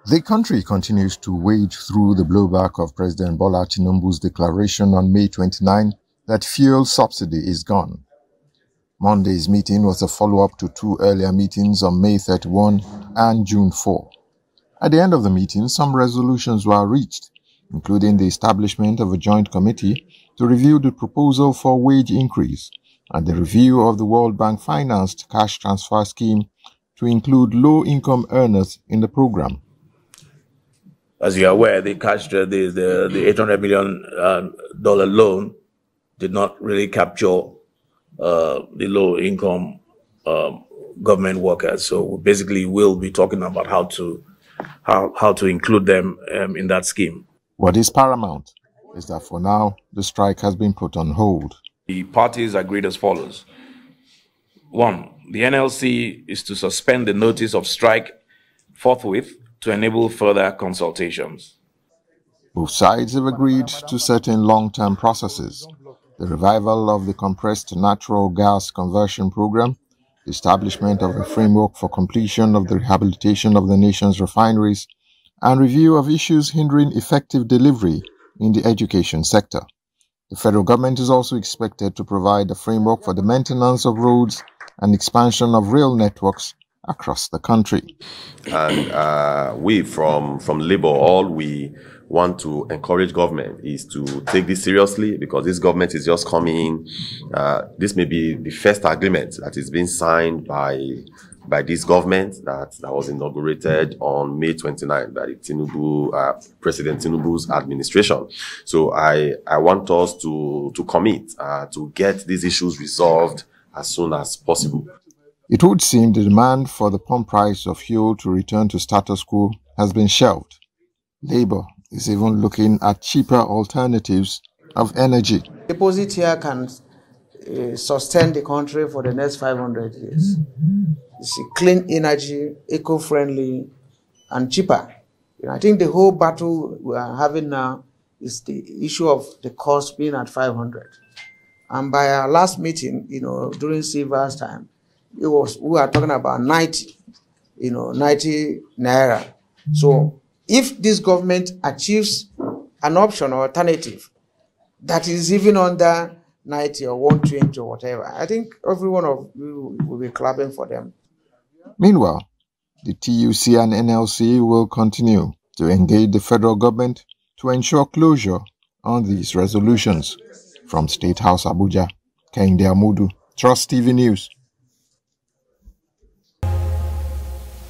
The country continues to wade through the blowback of President Bola Tinubu's declaration on May 29 that fuel subsidy is gone. Monday's meeting was a follow-up to two earlier meetings on May 31 and June 4. At the end of the meeting, some resolutions were reached, including the establishment of a joint committee to review the proposal for wage increase and the review of the World Bank-financed cash transfer scheme to include low-income earners in the program. As you are aware, the $800 million loan did not really capture the low-income government workers. So we basically will be talking about how to include them in that scheme. What is paramount is that for now, the strike has been put on hold. The parties agreed as follows. 1. The NLC is to suspend the notice of strike forthwith to enable further consultations. Both sides have agreed to certain long-term processes: the revival of the compressed natural gas conversion program, the establishment of a framework for completion of the rehabilitation of the nation's refineries, and review of issues hindering effective delivery in the education sector. The federal government is also expected to provide a framework for the maintenance of roads and expansion of rail networks across the country. And we from Labour, all we want to encourage government is to take this seriously, because this government is just coming. This may be the first agreement that is being signed by this government that was inaugurated on May 29 by the President Tinubu's administration. So I want us to commit to get these issues resolved as soon as possible. It would seem the demand for the pump price of fuel to return to status quo has been shelved. Labour is even looking at cheaper alternatives of energy. Deposit here can sustain the country for the next 500 years. It's clean energy, eco-friendly, and cheaper. I think the whole battle we are having now is the issue of the cost being at 500. And by our last meeting, during Silva's time, we were talking about 90 naira. So if this government achieves an option or alternative that is even under 90 or 120 or whatever, I think every one of you will be clapping for them. Meanwhile, the TUC and NLC will continue to engage the federal government to ensure closure on these resolutions. From State House Abuja, Kehinde Amodu, Trust TV News.